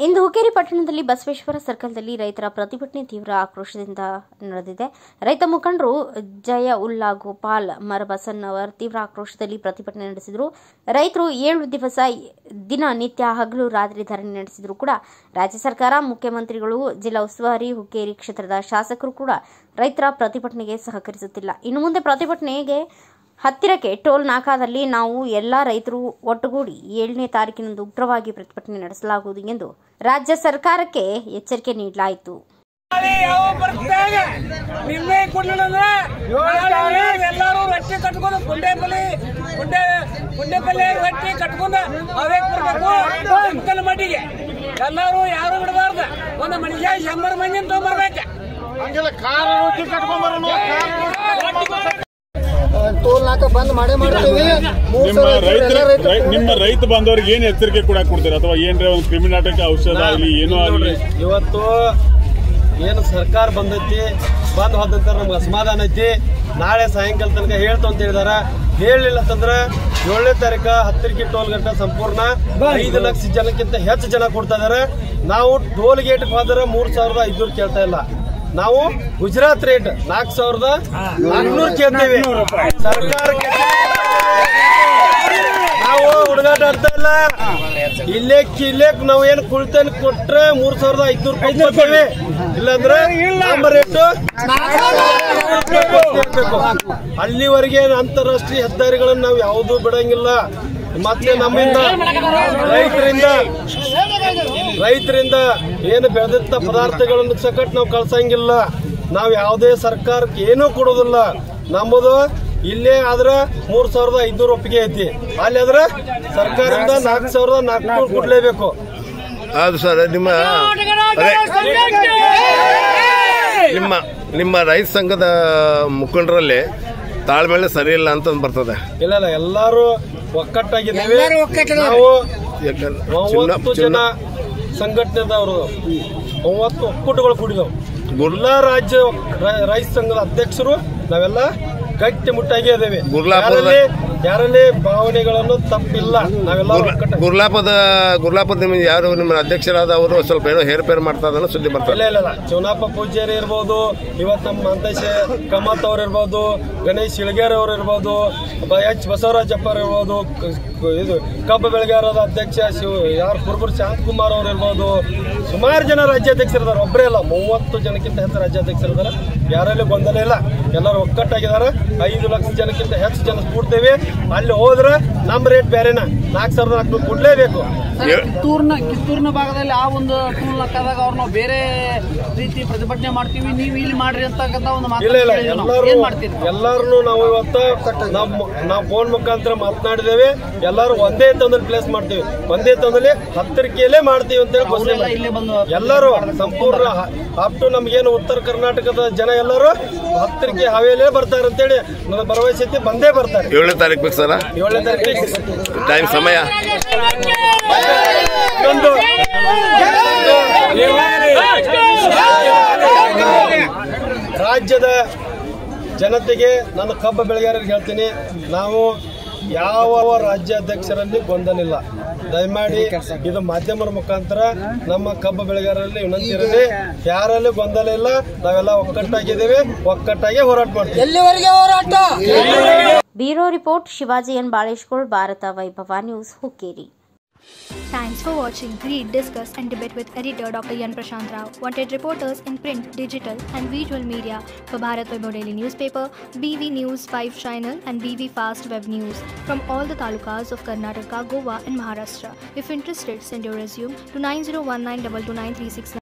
ಇಂದು ಹುಕ್ಕೇರಿ ಪಟ್ಟಣದಲ್ಲಿ ಬಸವೇಶ್ವರ ಸರ್ಕಲ್ನಲ್ಲಿ ರೈತರ ಪ್ರತಿಭಟನೆ ತೀವ್ರ ಆಕ್ರೋಶದಿಂದ ನಡೆದಿದೆ. ರೈತ ಮುಖಂಡರು ಜಯ ಉಲ್ಲಾ ಗೋಪಾಲ್ ಮರಬಸನ್ನವರ್ ತೀವ್ರ ಆಕ್ರೋಶದಲ್ಲಿ ಪ್ರತಿಭಟನೆ ನಡೆಸಿದರು. ರೈತರು 7 ದಿವಸ ದಿನನಿತ್ಯ ಹಗಲು ರಾತ್ರಿ ಧರಣಿ ನಡೆಸಿದ್ರು ಕೂಡ ರಾಜ್ಯ ಸರ್ಕಾರ, ಮುಖ್ಯಮಂತ್ರಿಗಳು, ಜಿಲ್ಲಾ ಉಸ್ತುವಾರಿ, ಹುಕ್ಕೇರಿ ಕ್ಷೇತ್ರದ ಶಾಸಕರು ಕೂಡ ರೈತರ ಪ್ರತಿಭಟನೆಗೆ ಸಹಕರಿಸುತ್ತಿಲ್ಲ. ಇನ್ನು ಮುಂದೆ ಪ್ರತಿಭಟನೆಗೆ ಹತ್ತಿರಕ್ಕೆ ಟೋಲ್ ನಾಕಾದಲ್ಲಿ ನಾವು ಎಲ್ಲಾ ರೈತರು ಒಟ್ಟುಗೂಡಿ 7ನೇ ತಾರೀಕಿನಂದು ಉಗ್ರವಾಗಿ ಪ್ರತಿಭಟನೆ ನಡೆಸಲಾಗುವುದು ಎಂದು ರಾಜ್ಯ ಸರ್ಕಾರಕ್ಕೆ ಎಚ್ಚರಿಕೆ ನೀಡಲಾಯಿತು. ಎಲ್ಲರೂ ಯಾರು ಬಿಡಬಾರ್ದು. ಒಂದು ಮನುಷ್ಯ 100 ಮಂದಿ ತಗೊಂಡ್ಬರ್ಬೇಕು. ಟೋಲ್ ನಾಕ ಬಂದ್ ಮಾಡೇ ಮಾಡ್ತೀವಿ. ನಿಮ್ಮ ರೈತ ಬಾಂಧವರಿಗೆ ಏನ್ ಎಚ್ಚರಿಕೆ ಕೂಡ ಕೊಡ್ತೀರಾ, ಅಥವಾ ಏನ್ರ ಒಂದು ಕ್ರಿಮಿನಾಟಕ ಔಷಧ ಆಗಲಿ ಏನೋ ಆಗಲಿ? ಇವತ್ತು ಏನು ಸರ್ಕಾರ ಬಂದೈತಿ, ಬಂದ್ ಹೋದಂತ ನಮ್ಗೆ ಅಸಮಾಧಾನ ಐತಿ. ನಾಳೆ ಸಾಯಂಕಾಲ ತನಕ ಹೇಳ್ತು ಅಂತ ಹೇಳಿದಾರ. ಹೇಳಲಿಲ್ಲ ಅಂತಂದ್ರೆ 7ನೇ ತಾರೀಕು ಹತ್ತಿರಕ್ಕೆ ಟೋಲ್ ಗಂಟೆ ಸಂಪೂರ್ಣ 5 ಲಕ್ಷ ಜನಕ್ಕಿಂತ ಹೆಚ್ಚು ಜನ ಕೊಡ್ತಾ ಇದಾರೆ. ನಾವು ಟೋಲ್ ಗೇಟ್ ಹೋದ್ರೆ 3,500 ಕೇಳ್ತಾ ಇಲ್ಲ. ನಾವು ಗುಜರಾತ್ ರೇಟ್ 4,400 ಕೇಳ್ತೀವಿ. ಸರ್ಕಾರಕ್ಕೆ ನಾವು ಹುಡುಗಾಟ ಆಡ್ತಾ ಇಲ್ಲ. ಇಲ್ಲೇ ನಾವು ಏನು ಕುಳಿತೇನೆ ಕೊಟ್ರೆ 3,500 ಕೊಡ್ತೀವಿ. ಇಲ್ಲಾಂದ್ರೆ ರೇಟ್ ಅಲ್ಲಿವರೆಗೆ ಅಂತಾರಾಷ್ಟ್ರೀಯ ಹೆದ್ದಾರಿಗಳನ್ನು ನಾವು ಯಾವುದೂ ಬಿಡಂಗಿಲ್ಲ. ಮತ್ತೆ ನಮ್ಮಿಂದ ರೈತರಿಂದ ಏನು ಬೆಳೆದಂತ ಪದಾರ್ಥಗಳನ್ನು ಸಕಟ್ ನಾವು ಕಳ್ಸಂಗಿಲ್ಲ. ನಾವು ಯಾವುದೇ ಸರ್ಕಾರಕ್ಕೆ ಏನೂ ಕೊಡೋದಿಲ್ಲ. ನಮ್ಮದು ಇಲ್ಲೇ ಆದ್ರೆ 3,500 ಒಪ್ಪಿಗೆ ಐತಿ. ಅಲ್ಲಿ ಆದ್ರೆ ಸರ್ಕಾರದಿಂದ 4,400 ಕೊಡ್ಲೇಬೇಕು. ಹೌದು ಸರ್. ನಿಮ್ಮ ರೈತ ಸಂಘದ ಮುಖಂಡರಲ್ಲಿ ತಾಳ್ಮೆಳೆ ಸರಿ ಇಲ್ಲ ಅಂತ ಬರ್ತದೆ. ಇಲ್ಲ, ಎಲ್ಲಾರು ಒಕ್ಕಟ್ಟಾಗಿದ್ದೇವೆ. ನಾವು 30 ಜನ ಸಂಘಟನೆದವರು 30 ಒಕ್ಕೂಟಗಳು ಕೂಡಿದವು. ಎಲ್ಲಾ ರಾಜ್ಯ ರೈತ ಸಂಘದ ಅಧ್ಯಕ್ಷರು ನಾವೆಲ್ಲ ಗಟ್ಟಿ ಮುಟ್ಟಾಗಿ ಇದ್ದೇವೆ. ಯಾರಲ್ಲಿ ಭಾವನೆಗಳನ್ನು ತಪ್ಪಿಲ್ಲ. ನಾವೆಲ್ಲ ಗುರ್ಲಾಪದ ನಿಮಗೆ ಯಾರು ನಿಮ್ಮ ಅಧ್ಯಕ್ಷರಾದ ಅವರು ಸ್ವಲ್ಪ ಏನೋ ಹೇರ್ಪೇರ್ ಮಾಡ್ತಾ ಇದ್ದಾನೆ ಸುದ್ದಿ ಬರ್ತಾರೆ. ಇಲ್ಲ, ಚೌನಪ್ಪ ಪೂಜಾರಿ ಇರ್ಬೋದು, ಇವತ್ತು ನಮ್ಮ ಮಂತೇಶ್ ಕಮತ್ ಅವ್ರು ಇರ್ಬೋದು, ಗಣೇಶ್ ಇಳಗೇರ್ ಅವ್ರು ಇರ್ಬೋದು, H ಬಸವರಾಜಪ್ಪ ಇರ್ಬೋದು, ಇದು ಕಬ್ಬು ಬೆಳೆಗಾರರ ಅಧ್ಯಕ್ಷ ಯಾರು ಕುರುಬೂರು ಶಾಂತಕುಮಾರ್ ಅವ್ರು ಇರ್ಬೋದು. ಸುಮಾರು ಜನ ರಾಜ್ಯಾಧ್ಯಕ್ಷರಿದ್ದಾರೆ. ಒಬ್ಬರೇ ಅಲ್ಲ, 30 ಜನಕ್ಕಿಂತ ಹೆಚ್ಚು ರಾಜ್ಯಾಧ್ಯಕ್ಷರಿದ್ದಾರೆ. ಯಾರಲ್ಲಿ ಗೊಂದಲ ಇಲ್ಲ. ಎಲ್ಲರೂ ಒಕ್ಕಟ್ಟಾಗಿದ್ದಾರೆ. 5 ಲಕ್ಷ ಜನಕ್ಕಿಂತ ಹೆಚ್ಚು ಜನ ಕೂಡ್ತೇವೆ. ಅಲ್ಲಿ ಹೋದ್ರೆ ನಮ್ಮ ರೇಟ್ ಬೇರೆನಾ 4,400 ಕೊಡ್ಲೇಬೇಕು. ಕಿತ್ತೂರಿನ ಭಾಗದಲ್ಲಿ ಆ ಒಂದು ಟೂಲ್ ನಾಕಾದಾಗ ಅವ್ರು ನಾವು ಬೇರೆ ರೀತಿ ಪ್ರತಿಭಟನೆ ಮಾಡ್ತೀವಿ, ನೀವು ಇಲ್ಲಿ ಮಾಡ್ರಿ ಅಂತಕ್ಕಂಥ ಒಂದು ಎಲ್ಲಾರು ನಾವು ಇವತ್ತು ನಾವು ಫೋನ್ ಮುಖಾಂತರ ಮಾತನಾಡಿದ್ದೇವೆ. ಎಲ್ಲರೂ ಒಂದೇ ತಂದಲ್ಲಿ ಪ್ಲೇಸ್ ಮಾಡ್ತೀವಿ, ಒಂದೇ ತಂದಲ್ಲಿ ಹತ್ತಿರಕೆಯಲ್ಲೇ ಮಾಡ್ತೀವಿ ಅಂತ ಹೇಳಿ ಘೋಷಣೆ. ಎಲ್ಲರೂ ಸಂಪೂರ್ಣ ಅಪ್ ಟು ನಮ್ಗೇನು ಉತ್ತರ ಕರ್ನಾಟಕದ ಜನ ಎಲ್ಲರೂ ಹತ್ತಿರಕ್ಕೆ ಹಾವೇಲೇ ಬರ್ತಾರೆ ಅಂತೇಳಿ ನನ್ನ ಭರವಸೆ ಐತಿ. ಬಂದೇ ಬರ್ತಾರೆ. 7ನೇ ತಾರೀಕು ಬೇಕು ಸರ್. 7ನೇ ತಾರೀಕು ಟೈಮ್ ಸಮಯ ರಾಜ್ಯದ ಜನತೆಗೆ, ನನ್ನ ಕಬ್ಬು ಬೆಳೆಗಾರರಿಗೆ ಹೇಳ್ತೀನಿ, ನಾವು ಯಾವ ರಾಜ್ಯಾಧ್ಯಕ್ಷರಲ್ಲಿ ಗೊಂದಲಿಲ್ಲ. ದಯಮಾಡಿ ಇದು ಮಾಧ್ಯಮದ ಮುಖಾಂತರ ನಮ್ಮ ಕಬ್ಬು ಬೆಳೆಗಾರರಲ್ಲಿ ವಿನಂತಿ ಇರಲಿ. ಯಾರಲ್ಲಿ ಗೊಂದಲ ಇಲ್ಲ. ನಾವೆಲ್ಲ ಒಕ್ಕಟ್ಟಾಗಿದ್ದೇವೆ, ಒಕ್ಕಟ್ಟಾಗಿ ಹೋರಾಟ ಮಾಡ್ತೀವಿ. ಎಲ್ಲಿವರೆಗೆ ಹೋರಾಟ? Bureau report Shivaji N Baleshgol, Bharat Vaibhav news, Hukkeri. Thanks for watching. Read, discuss and debate with editor Dr. Yan Prashant Rao. Wanted reporters in print, digital and visual media for Bharat Vaibhav Daily Newspaper, BV News 5 Channel and BV Fast Web News from all the talukas of Karnataka, Goa and Maharashtra. If interested, send your resume to 9019229369.